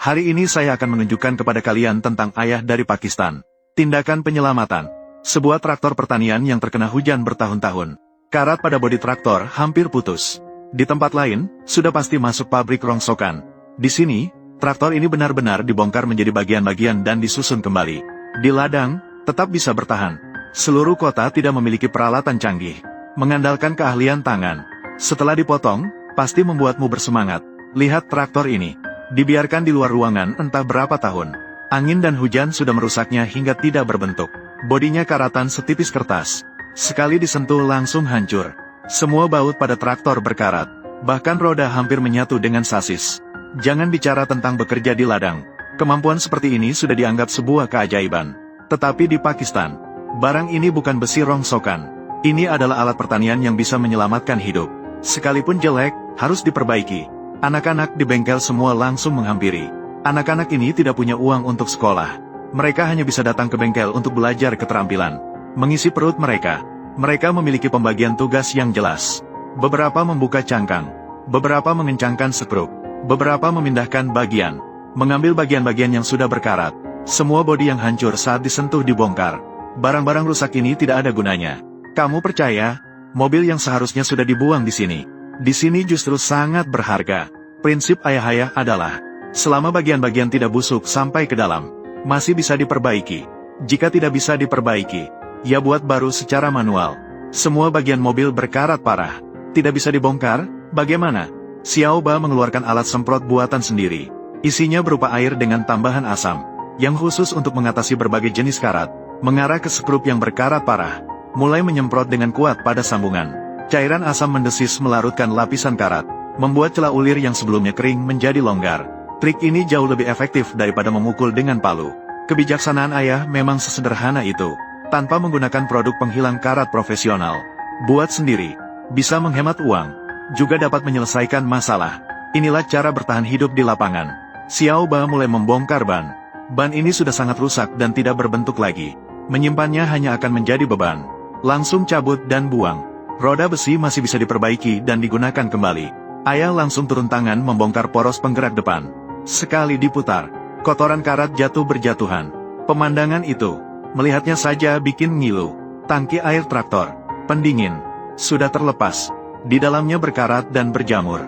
Hari ini saya akan menunjukkan kepada kalian tentang ayah dari Pakistan. Tindakan penyelamatan. Sebuah traktor pertanian yang terkena hujan bertahun-tahun. Karat pada bodi traktor hampir putus. Di tempat lain, sudah pasti masuk pabrik rongsokan. Di sini, traktor ini benar-benar dibongkar menjadi bagian-bagian dan disusun kembali. Di ladang, tetap bisa bertahan. Seluruh kota tidak memiliki peralatan canggih. Mengandalkan keahlian tangan. Setelah dipotong, pasti membuatmu bersemangat. Lihat traktor ini. Dibiarkan di luar ruangan entah berapa tahun. Angin dan hujan sudah merusaknya hingga tidak berbentuk. Bodinya karatan setipis kertas. Sekali disentuh langsung hancur. Semua baut pada traktor berkarat. Bahkan roda hampir menyatu dengan sasis. Jangan bicara tentang bekerja di ladang. Kemampuan seperti ini sudah dianggap sebuah keajaiban. Tetapi di Pakistan, barang ini bukan besi rongsokan. Ini adalah alat pertanian yang bisa menyelamatkan hidup. Sekalipun jelek, harus diperbaiki. Anak-anak di bengkel semua langsung menghampiri. Anak-anak ini tidak punya uang untuk sekolah. Mereka hanya bisa datang ke bengkel untuk belajar keterampilan. Mengisi perut mereka. Mereka memiliki pembagian tugas yang jelas. Beberapa membuka cangkang. Beberapa mengencangkan sekruk. Beberapa memindahkan bagian. Mengambil bagian-bagian yang sudah berkarat. Semua bodi yang hancur saat disentuh dibongkar. Barang-barang rusak ini tidak ada gunanya. Kamu percaya? Mobil yang seharusnya sudah dibuang di sini. Di sini justru sangat berharga. Prinsip ayah-ayah adalah, selama bagian-bagian tidak busuk sampai ke dalam, masih bisa diperbaiki. Jika tidak bisa diperbaiki, ya buat baru secara manual. Semua bagian mobil berkarat parah. Tidak bisa dibongkar, bagaimana? Xiao Ba mengeluarkan alat semprot buatan sendiri. Isinya berupa air dengan tambahan asam, yang khusus untuk mengatasi berbagai jenis karat. Mengarah ke skrup yang berkarat parah, mulai menyemprot dengan kuat pada sambungan. Cairan asam mendesis melarutkan lapisan karat, membuat celah ulir yang sebelumnya kering menjadi longgar. Trik ini jauh lebih efektif daripada memukul dengan palu. Kebijaksanaan ayah memang sesederhana itu. Tanpa menggunakan produk penghilang karat profesional. Buat sendiri. Bisa menghemat uang. Juga dapat menyelesaikan masalah. Inilah cara bertahan hidup di lapangan. Xiao Ba mulai membongkar ban. Ban ini sudah sangat rusak dan tidak berbentuk lagi. Menyimpannya hanya akan menjadi beban. Langsung cabut dan buang. Roda besi masih bisa diperbaiki dan digunakan kembali. Ayah langsung turun tangan membongkar poros penggerak depan. Sekali diputar, kotoran karat jatuh berjatuhan. Pemandangan itu, melihatnya saja bikin ngilu. Tangki air traktor, pendingin, sudah terlepas. Di dalamnya berkarat dan berjamur.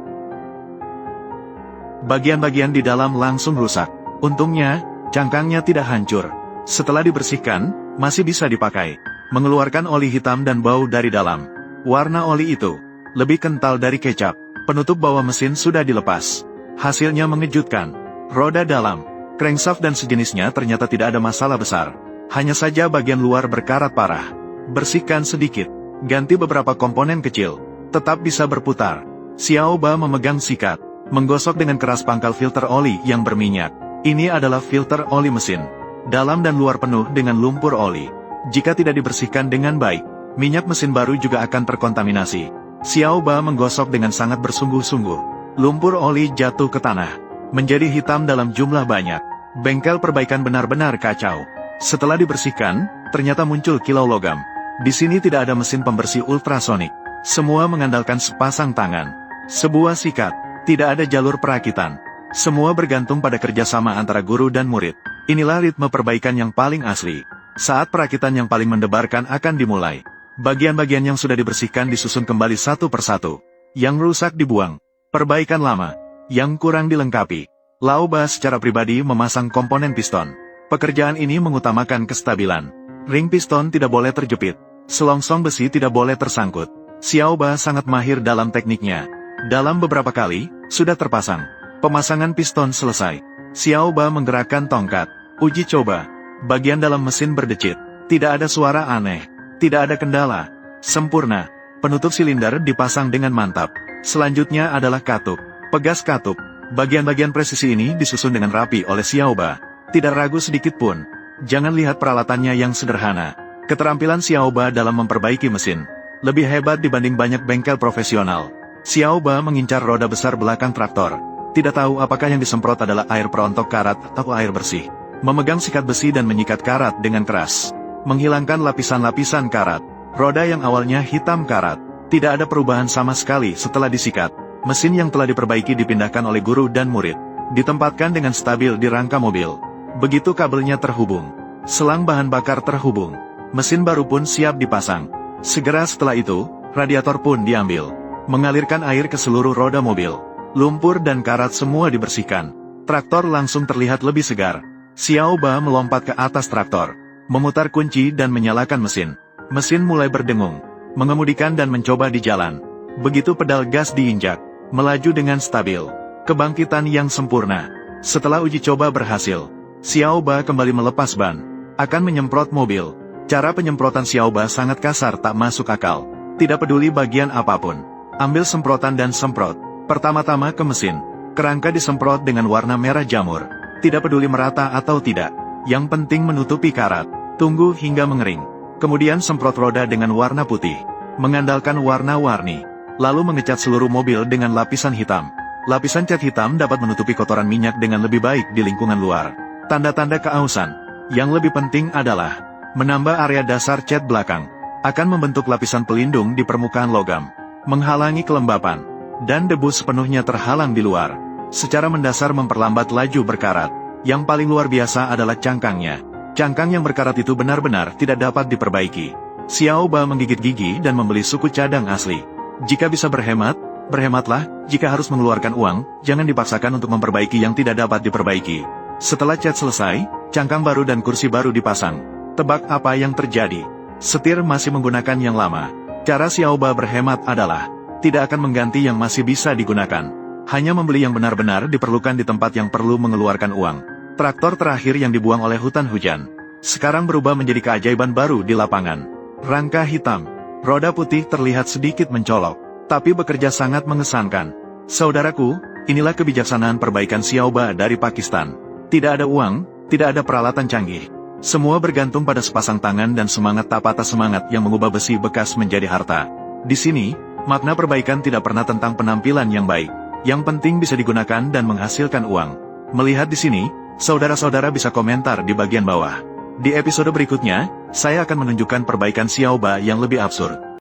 Bagian-bagian di dalam langsung rusak. Untungnya, cangkangnya tidak hancur. Setelah dibersihkan, masih bisa dipakai. Mengeluarkan oli hitam dan bau dari dalam. Warna oli itu lebih kental dari kecap. Penutup bawah mesin sudah dilepas. Hasilnya mengejutkan. Roda dalam, crankshaft dan sejenisnya ternyata tidak ada masalah besar. Hanya saja bagian luar berkarat parah. Bersihkan sedikit. Ganti beberapa komponen kecil. Tetap bisa berputar. Xiao Ba memegang sikat. Menggosok dengan keras pangkal filter oli yang berminyak. Ini adalah filter oli mesin. Dalam dan luar penuh dengan lumpur oli. Jika tidak dibersihkan dengan baik, minyak mesin baru juga akan terkontaminasi. Xiao Ba menggosok dengan sangat bersungguh-sungguh. Lumpur oli jatuh ke tanah. Menjadi hitam dalam jumlah banyak. Bengkel perbaikan benar-benar kacau. Setelah dibersihkan, ternyata muncul kilau logam. Di sini tidak ada mesin pembersih ultrasonik. Semua mengandalkan sepasang tangan. Sebuah sikat. Tidak ada jalur perakitan. Semua bergantung pada kerjasama antara guru dan murid. Inilah ritme perbaikan yang paling asli. Saat perakitan yang paling mendebarkan akan dimulai. Bagian-bagian yang sudah dibersihkan disusun kembali satu persatu. Yang rusak dibuang. Perbaikan lama. Yang kurang dilengkapi. Xiao Ba secara pribadi memasang komponen piston. Pekerjaan ini mengutamakan kestabilan. Ring piston tidak boleh terjepit. Selongsong besi tidak boleh tersangkut. Xiao Ba sangat mahir dalam tekniknya. Dalam beberapa kali, sudah terpasang. Pemasangan piston selesai. Xiao Ba menggerakkan tongkat. Uji coba. Bagian dalam mesin berdecit. Tidak ada suara aneh. Tidak ada kendala. Sempurna. Penutup silinder dipasang dengan mantap. Selanjutnya adalah katup. Pegas katup. Bagian-bagian presisi ini disusun dengan rapi oleh Xiao Ba. Tidak ragu sedikit pun. Jangan lihat peralatannya yang sederhana. Keterampilan Xiao Ba dalam memperbaiki mesin lebih hebat dibanding banyak bengkel profesional. Xiao Ba mengincar roda besar belakang traktor. Tidak tahu apakah yang disemprot adalah air perontok karat atau air bersih. Memegang sikat besi dan menyikat karat dengan keras. Menghilangkan lapisan-lapisan karat. Roda yang awalnya hitam karat. Tidak ada perubahan sama sekali setelah disikat. Mesin yang telah diperbaiki dipindahkan oleh guru dan murid. Ditempatkan dengan stabil di rangka mobil. Begitu kabelnya terhubung, selang bahan bakar terhubung, mesin baru pun siap dipasang. Segera setelah itu, radiator pun diambil, mengalirkan air ke seluruh roda mobil. Lumpur dan karat semua dibersihkan. Traktor langsung terlihat lebih segar. Xiao Ba melompat ke atas traktor, memutar kunci dan menyalakan mesin. Mesin mulai berdengung, mengemudikan dan mencoba di jalan. Begitu pedal gas diinjak, melaju dengan stabil. Kebangkitan yang sempurna. Setelah uji coba berhasil, Xiao Ba kembali melepas ban, akan menyemprot mobil. Cara penyemprotan Xiao Ba sangat kasar, tak masuk akal. Tidak peduli bagian apapun, ambil semprotan dan semprot. Pertama-tama ke mesin. Kerangka disemprot dengan warna merah jamur. Tidak peduli merata atau tidak, yang penting menutupi karat. Tunggu hingga mengering. Kemudian semprot roda dengan warna putih, mengandalkan warna-warni. Lalu mengecat seluruh mobil dengan lapisan hitam. Lapisan cat hitam dapat menutupi kotoran minyak dengan lebih baik di lingkungan luar. Tanda-tanda keausan. Yang lebih penting adalah menambah area dasar cat belakang. Akan membentuk lapisan pelindung di permukaan logam, menghalangi kelembapan, dan debu sepenuhnya terhalang di luar. Secara mendasar memperlambat laju berkarat. Yang paling luar biasa adalah cangkangnya. Cangkang yang berkarat itu benar-benar tidak dapat diperbaiki. Xiao Ba menggigit gigi dan membeli suku cadang asli. Jika bisa berhemat, berhematlah. Jika harus mengeluarkan uang, jangan dipaksakan untuk memperbaiki yang tidak dapat diperbaiki. Setelah cat selesai, cangkang baru dan kursi baru dipasang. Tebak apa yang terjadi? Setir masih menggunakan yang lama. Cara Xiao Ba berhemat adalah tidak akan mengganti yang masih bisa digunakan. Hanya membeli yang benar-benar diperlukan di tempat yang perlu mengeluarkan uang. Traktor terakhir yang dibuang oleh hutan hujan sekarang berubah menjadi keajaiban baru di lapangan. Rangka hitam, roda putih terlihat sedikit mencolok, tapi bekerja sangat mengesankan. Saudaraku, inilah kebijaksanaan perbaikan Xiao Ba dari Pakistan. Tidak ada uang, tidak ada peralatan canggih. Semua bergantung pada sepasang tangan dan semangat tak patah semangat yang mengubah besi bekas menjadi harta. Di sini, makna perbaikan tidak pernah tentang penampilan yang baik. Yang penting bisa digunakan dan menghasilkan uang. Melihat di sini, saudara-saudara bisa komentar di bagian bawah. Di episode berikutnya, saya akan menunjukkan perbaikan Xiao Ba yang lebih absurd.